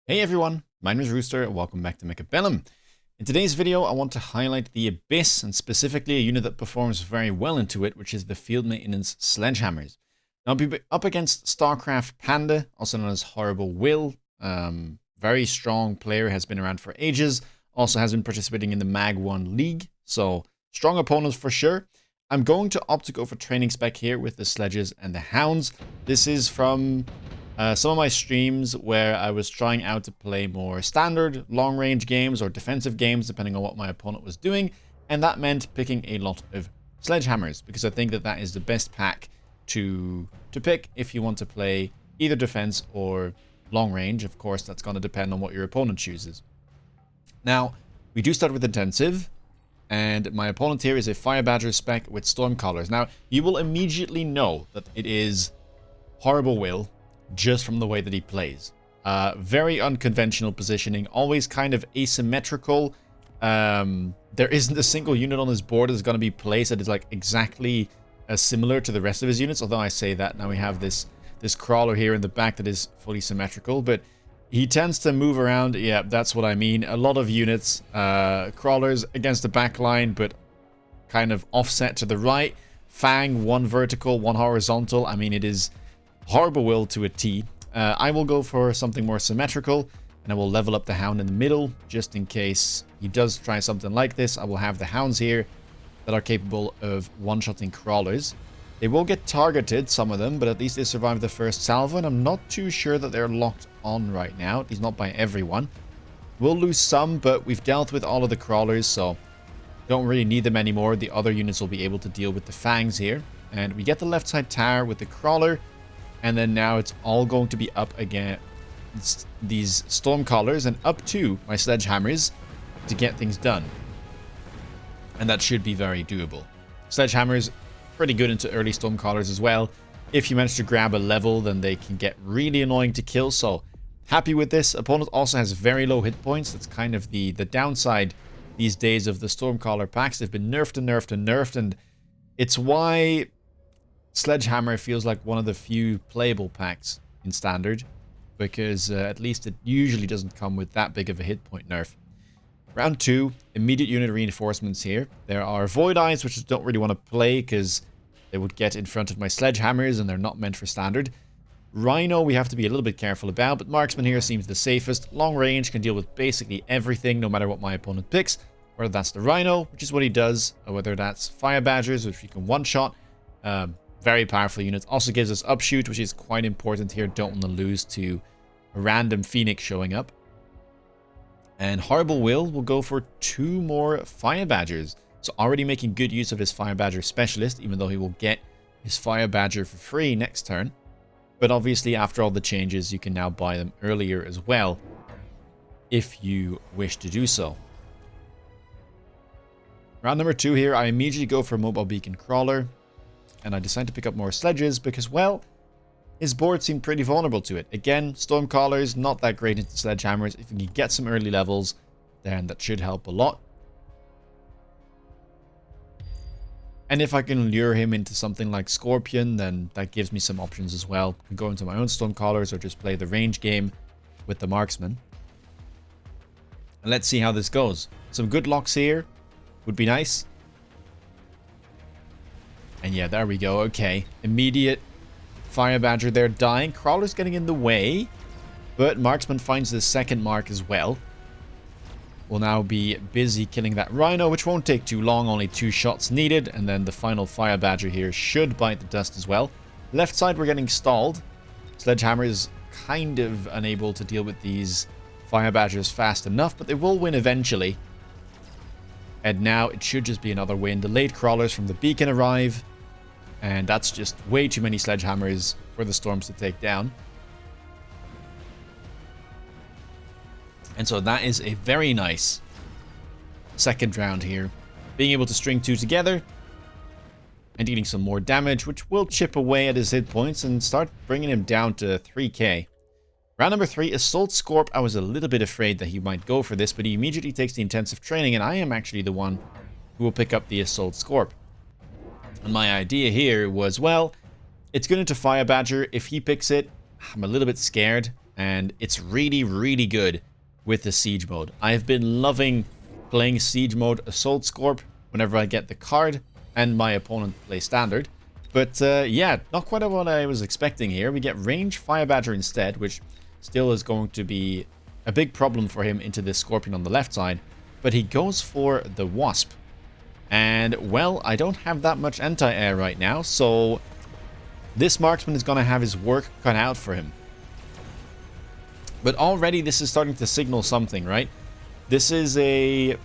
Hey everyone, my name is Rooster and welcome back to Mechabellum. In today's video, I want to highlight the Abyss and specifically a unit that performs very well into it, which is the Field Maintenance Sledgehammers. Now, I'll be up against StarCraft Panda, also known as Horrible Will. Very strong player, has been around for ages, also has been participating in the Mag 1 League, so strong opponents for sure. I'm going to opt to go for training spec here with the Sledges and the Hounds. This is from some of my streams where I was trying out to play more standard long-range games or defensive games, depending on what my opponent was doing, and that meant picking a lot of Sledgehammers, because I think that that is the best pack to pick if you want to play either defense or long-range. Of course, that's going to depend on what your opponent chooses. Now, we do start with intensive, and my opponent here is a Fire Badger spec with Storm Collars. Now, you will immediately know that it is Horrible Will, just from the way that he plays. Very unconventional positioning, always kind of asymmetrical. There isn't a single unit on his board that's going to be placed that is like exactly similar to the rest of his units, although I say that now we have this crawler here in the back that is fully symmetrical, but he tends to move around. Yeah, that's what I mean. A lot of units, crawlers against the back line, but kind of offset to the right. Fang, one vertical, one horizontal. I mean, it is Horrible Will to a T. I will go for something more symmetrical, and I will level up the Hound in the middle, just in case he does try something like this. I will have the Hounds here that are capable of one-shotting crawlers. They will get targeted, some of them, but at least they survived the first salvo, and I'm not too sure that they're locked on right now, at least not by everyone. We'll lose some, but we've dealt with all of the crawlers, so don't really need them anymore. The other units will be able to deal with the Fangs here. And we get the left side tower with the crawler. And then now it's all going to be up against these Storm Collars and up to my Sledgehammers to get things done. And that should be very doable. Sledgehammers, pretty good into early Storm Collars as well. If you manage to grab a level, then they can get really annoying to kill. So happy with this. Opponent also has very low hit points. That's kind of the downside these days of the Storm Collar packs. They've been nerfed and nerfed and nerfed. And it's why Sledgehammer feels like one of the few playable packs in Standard, because at least it usually doesn't come with that big of a hit point nerf. Round 2, immediate unit reinforcements here. There are Void Eyes, which I don't really want to play because they would get in front of my Sledgehammers and they're not meant for Standard. Rhino we have to be a little bit careful about, but Marksman here seems the safest. Long range can deal with basically everything, no matter what my opponent picks. Whether that's the Rhino, which is what he does, or whether that's Fire Badgers, which we can one-shot. Very powerful unit. Also gives us upshoot, which is quite important here. Don't want to lose to a random Phoenix showing up. And Horrible Will go for 2 more Fire Badgers. So already making good use of his Fire Badger Specialist, even though he will get his Fire Badger for free next turn. But obviously, after all the changes, you can now buy them earlier as well, if you wish to do so. Round number 2 here, I immediately go for Mobile Beacon Crawler. And I decide to pick up more Sledges because, well, his board seemed pretty vulnerable to it. Again, Storm Collars, not that great into Sledgehammers. If you can get some early levels, then that should help a lot. And if I can lure him into something like Scorpion, then that gives me some options as well. I can go into my own Storm Collars or just play the range game with the Marksman. And let's see how this goes. Some good locks here would be nice. And yeah, there we go. Okay. Immediate Fire Badger there dying. Crawler's getting in the way. But Marksman finds the second mark as well. We'll now be busy killing that Rhino, which won't take too long. Only 2 shots needed. And then the final Fire Badger here should bite the dust as well. Left side, we're getting stalled. Sledgehammer is kind of unable to deal with these Fire Badgers fast enough, but they will win eventually. And now it should just be another win. The late crawlers from the beacon arrive. And that's just way too many Sledgehammers for the Storms to take down. And so that is a very nice second round here. Being able to string 2 together and dealing some more damage, which will chip away at his hit points and start bringing him down to 3k. Round number 3, Assault Scorp. I was a little bit afraid that he might go for this, but he immediately takes the intensive training, and I am actually the one who will pick up the Assault Scorp. And my idea here was, well, it's good into Fire Badger. If he picks it, I'm a little bit scared. and it's really, really good with the Siege mode. I've been loving playing Siege mode Assault Scorp whenever I get the card and my opponent play Standard. But yeah, not quite what I was expecting here. We get Range Fire Badger instead, which still is going to be a big problem for him into this Scorpion on the left side. But he goes for the Wasp. And, well, I don't have that much anti-air right now, so this marksman is going to have his work cut out for him. But already this is starting to signal something, right? This is a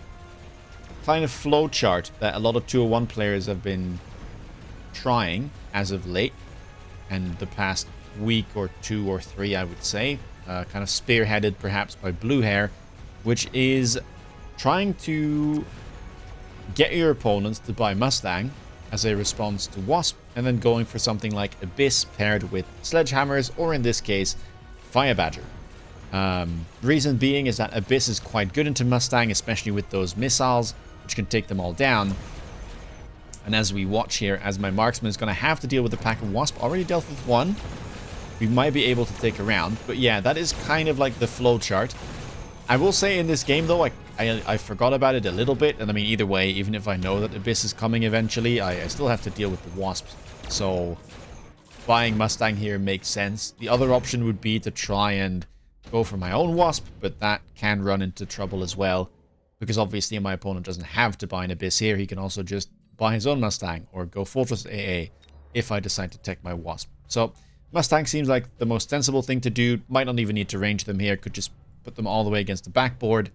kind of flow chart that a lot of 201 players have been trying as of late, and the past week or 2 or 3, I would say, kind of spearheaded perhaps by Blue Hair, which is trying to get your opponents to buy Mustang as a response to Wasp, and then going for something like Abyss paired with Sledgehammers, or in this case, Fire Badger. Reason being is that Abyss is quite good into Mustang, especially with those missiles, which can take them all down. And as we watch here, as my marksman is going to have to deal with the pack of Wasp, already dealt with one. We might be able to take a round, but yeah, that is kind of like the flow chart. I will say in this game, though, I forgot about it a little bit, and I mean, either way, even if I know that Abyss is coming eventually, I still have to deal with the Wasps. So, buying Mustang here makes sense. The other option would be to try and go for my own Wasp, but that can run into trouble as well, because obviously my opponent doesn't have to buy an Abyss here. He can also just buy his own Mustang, or go Fortress AA if I decide to take my Wasp. So, Mustang seems like the most sensible thing to do. Might not even need to range them here, could just put them all the way against the backboard,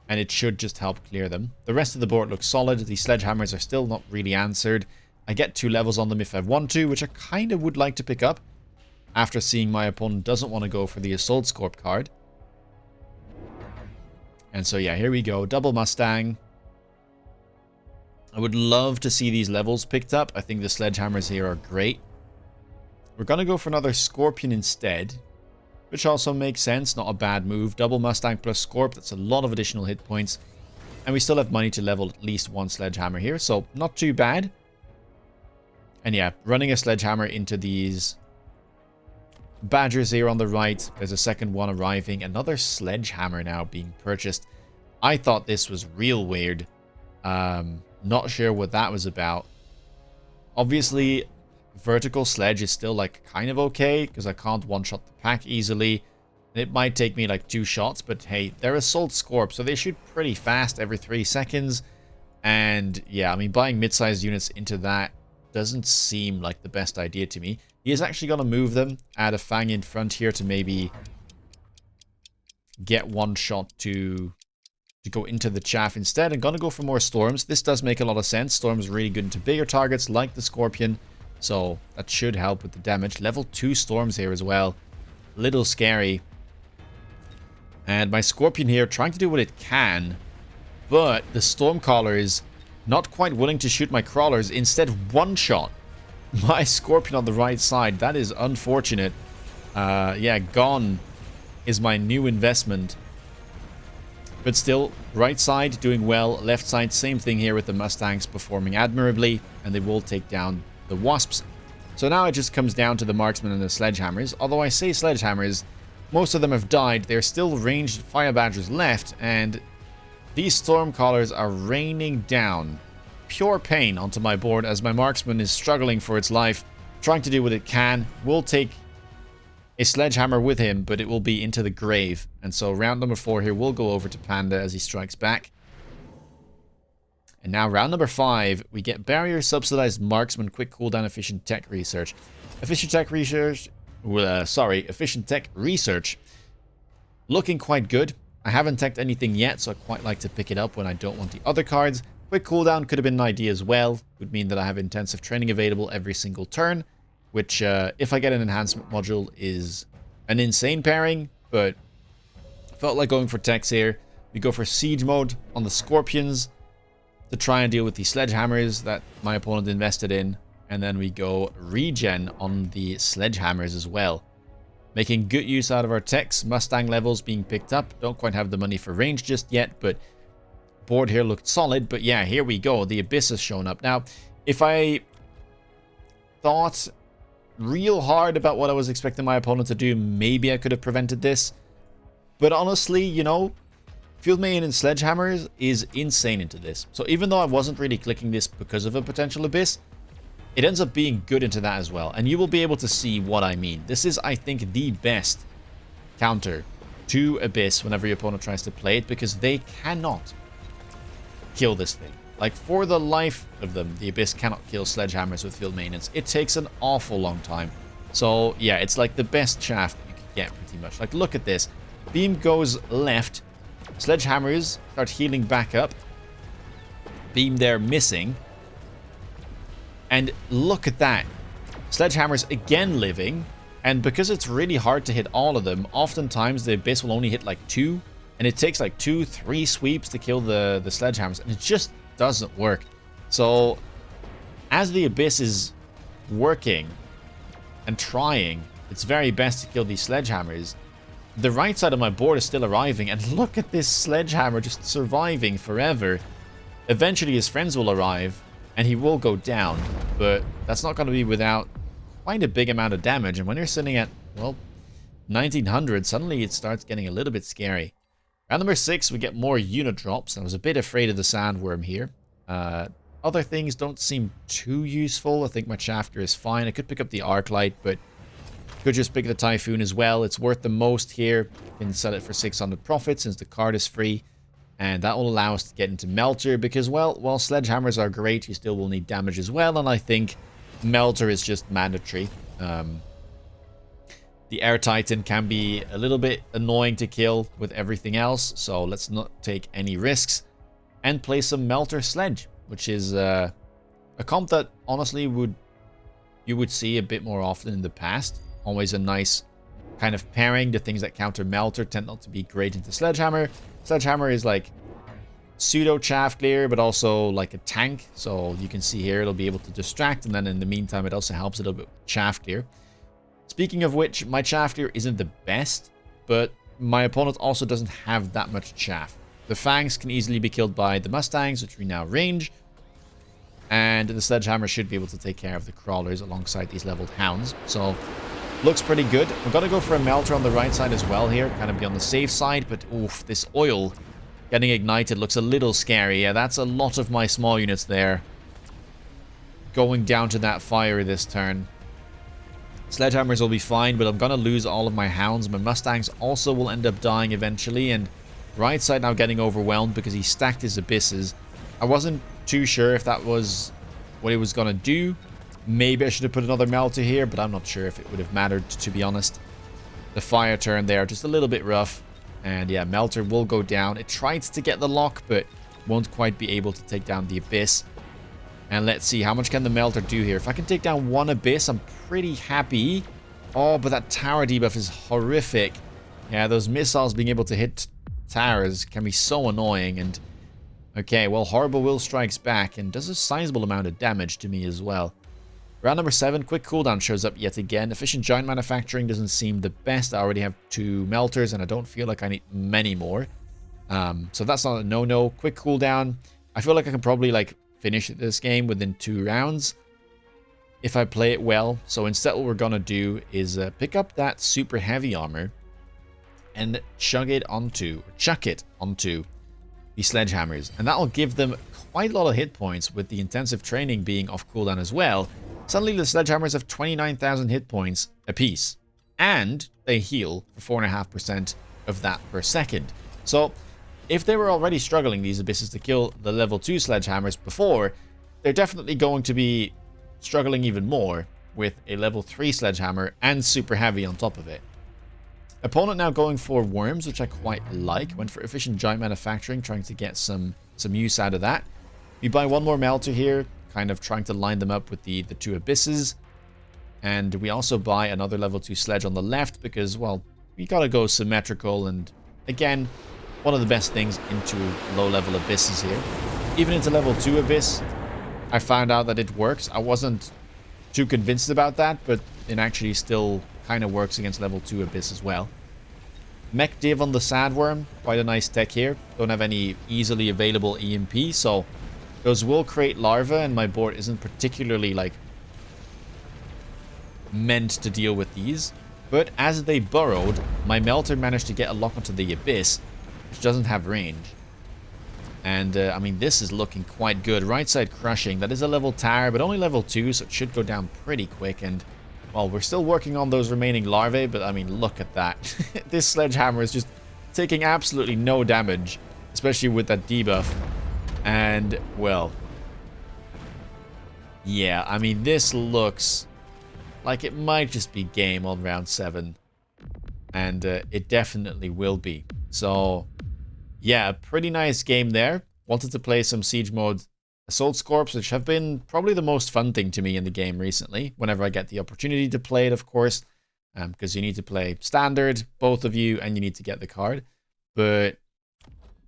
and it should just help clear them. The rest of the board looks solid. The Sledgehammers are still not really answered. I get 2 levels on them if I want to, which I kind of would like to pick up after seeing my opponent doesn't want to go for the Assault Scorp card. And so yeah, here we go. Double Mustang. I would love to see these levels picked up. I think the Sledgehammers here are great. We're going to go for another Scorpion instead, which also makes sense. Not a bad move. Double Mustang plus Scorp. That's a lot of additional hit points. And we still have money to level at least 1 Sledgehammer here, so not too bad. And yeah, running a Sledgehammer into these Badgers here on the right. There's a second one arriving. Another Sledgehammer now being purchased. I thought this was real weird. Not sure what that was about. Obviously, vertical sledge is still like kind of okay, because I can't one-shot the pack easily. It might take me like 2 shots, but hey, they're Assault Scorp, so they shoot pretty fast every 3 seconds. And yeah, I mean, buying mid-sized units into that doesn't seem like the best idea to me. He is actually going to move them, add a Fang in front here to maybe get 1 shot to go into the chaff instead. I'm going to go for more Storms. This does make a lot of sense. Storms are really good into bigger targets like the Scorpion, so that should help with the damage. Level 2 Storms here as well. Little scary. And my Scorpion here trying to do what it can, but the Stormcaller is not quite willing to shoot my Crawlers. Instead, one-shot my Scorpion on the right side. That is unfortunate. Yeah, gone is my new investment. But still, right side doing well. Left side, same thing here with the Mustangs performing admirably. And they will take down the Wasps. So now it just comes down to the Marksmen and the Sledgehammers. Although I say Sledgehammers, most of them have died. There are still ranged Fire Badgers left. And these Stormcallers are raining down pure pain onto my board as my Marksman is struggling for its life. Trying to do what it can. Will take a Sledgehammer with him, but it will be into the grave. And so round number 4 here will go over to Panda as he strikes back. And now round number 5, we get Barrier Subsidized Marksman Quick Cooldown Efficient Tech Research. Efficient Tech Research, Efficient Tech Research looking quite good. I haven't teched anything yet, so I quite like to pick it up when I don't want the other cards. Quick cooldown could have been an idea as well. Would mean that I have intensive training available every single turn, which if I get an enhancement module is an insane pairing, but felt like going for techs here. We go for Siege mode on the Scorpions to try and deal with the Sledgehammers that my opponent invested in, and then we go regen on the Sledgehammers as well. Making good use out of our techs. Mustang levels being picked up. Don't quite have the money for range just yet, but board here looked solid. But yeah, here we go. The Abyss has shown up. Now, if I thought real hard about what I was expecting my opponent to do. Maybe I could have prevented this. But honestly, you know, Field Maintenance Sledgehammers is insane into this. So even though I wasn't really clicking this because of a potential Abyss, it ends up being good into that as well. And you will be able to see what I mean. This is, I think, the best counter to Abyss whenever your opponent tries to play it, because they cannot kill this thing. Like, for the life of them, the Abyss cannot kill Sledgehammers with Field Maintenance. It takes an awful long time. So, yeah, it's like the best shaft you could get, pretty much. Like, look at this. Beam goes left. Sledgehammers start healing back up. Beam there missing. And look at that. Sledgehammers again living. And because it's really hard to hit all of them, oftentimes the Abyss will only hit like 2. And it takes like 2-3 sweeps to kill the Sledgehammers. And it just doesn't work. So as the Abyss is working and trying its very best to kill these Sledgehammers, the right side of my board is still arriving. And look at this Sledgehammer just surviving forever. Eventually his friends will arrive and he will go down, but that's not going to be without quite a big amount of damage. And when you're sitting at, well, 1900, suddenly it starts getting a little bit scary. Round number 6, we get more unit drops. I was a bit afraid of the Sandworm here. Other things don't seem too useful. I think my Shafter is fine. I could pick up the Arclight, but could just pick the Typhoon as well. It's worth the most here. You can sell it for 600 profit since the card is free. And that will allow us to get into Melter because, well, while Sledgehammers are great, you still will need damage as well. And I think Melter is just mandatory. The Air Titan can be a little bit annoying to kill with everything else. So let's not take any risks and play some Melter Sledge, which is a comp that honestly you would see a bit more often in the past. Always a nice kind of pairing. The things that counter Melter tend not to be great into Sledgehammer. Sledgehammer is like pseudo chaff clear, but also like a tank. So you can see here it'll be able to distract, and then in the meantime it also helps a little bit with chaff clear. Speaking of which, my chaff clear isn't the best, but my opponent also doesn't have that much chaff. The Fangs can easily be killed by the Mustangs, which we now range, and the Sledgehammer should be able to take care of the Crawlers alongside these leveled Hounds. So looks pretty good. I'm going to go for a Melter on the right side as well here. Kind of be on the safe side. But, oof, this oil getting ignited looks a little scary. Yeah, that's a lot of my small units there going down to that fire this turn. Sledgehammers will be fine, but I'm going to lose all of my Hounds. My Mustangs also will end up dying eventually. And right side now getting overwhelmed because he stacked his Abysses. I wasn't too sure if that was what he was going to do. Maybe I should have put another Melter here, but I'm not sure if it would have mattered, to be honest. The fire turn there, just a little bit rough. And yeah, Melter will go down. It tried to get the lock, but won't quite be able to take down the Abyss. And let's see, how much can the Melter do here? If I can take down one Abyss, I'm pretty happy. Oh, but that tower debuff is horrific. Yeah, those missiles being able to hit towers can be so annoying. And okay, well, Horrible Will strikes back and does a sizable amount of damage to me as well. Round number 7, quick cooldown shows up yet again. Efficient Giant Manufacturing doesn't seem the best. I already have 2 Melters and I don't feel like I need many more. So that's not a no-no. Quick cooldown. I feel like I can probably like finish this game within 2 rounds if I play it well. So instead what we're going to do is pick up that super heavy armor and chuck it onto the Sledgehammers. And that will give them quite a lot of hit points, with the intensive training being off cooldown as well. Suddenly the Sledgehammers have 29,000 hit points apiece, and they heal for 4.5% of that per second. So if they were already struggling, these Abysses, to kill the level 2 Sledgehammers before, they're definitely going to be struggling even more with a level 3 Sledgehammer and super heavy on top of it. Opponent now going for Worms, which I quite like. Went for Efficient Giant Manufacturing, trying to get some use out of that. We buy one more Melter here, kind of trying to line them up with the 2 Abysses. And we also buy another level 2 Sledge on the left because, well, we gotta go symmetrical. And again, one of the best things into low-level Abysses here. Even into level 2 Abyss, I found out that it works. I wasn't too convinced about that, but it actually still kind of works against level 2 Abyss as well. Mech Div on the Sandworm, quite a nice tech here. Don't have any easily available EMP, so those will create larvae, and my board isn't particularly like meant to deal with these. But as they burrowed, my melter managed to get a lock onto the abyss, which doesn't have range. And, I mean, this is looking quite good. Right side crushing. That is a level tower, but only level 2, so it should go down pretty quick. And, well, we're still working on those remaining larvae, but, I mean, look at that. This sledgehammer is just taking absolutely no damage, especially with that debuff. And, well, yeah, I mean, this looks like it might just be game on round 7. And it definitely will be. So, yeah, a pretty nice game there. Wanted to play some Siege Mode Assault Scorps, which have been probably the most fun thing to me in the game recently. Whenever I get the opportunity to play it, of course. Because you need to play Standard, both of you, and you need to get the card. But,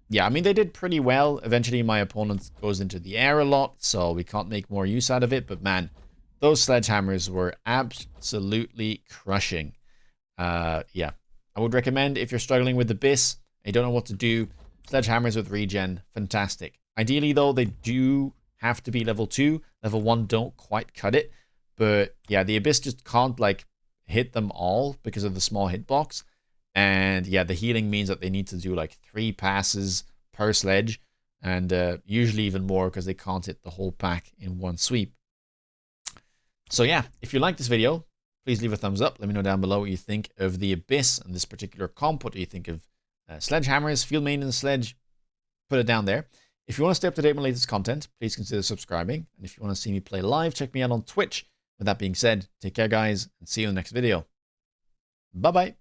yeah, I mean, they did pretty well. Eventually, my opponent goes into the air a lot, so we can't make more use out of it. But, man, those sledgehammers were absolutely crushing. Yeah, I would recommend if you're struggling with Abyss and you don't know what to do, sledgehammers with regen, fantastic. Ideally, though, they do have to be level 2. Level 1 don't quite cut it. But, yeah, the Abyss just can't, like, hit them all because of the small hitbox. And, yeah, the healing means that they need to do, like, 3 passes per sledge. And usually even more because they can't hit the whole pack in one sweep. So, yeah, if you like this video, please leave a thumbs up. Let me know down below what you think of the Abyss and this particular comp. What do you think of sledgehammers, field maintenance sledge? Put it down there. If you want to stay up to date with my latest content, please consider subscribing. And if you want to see me play live, check me out on Twitch. With that being said, take care, guys, and see you in the next video. Bye-bye.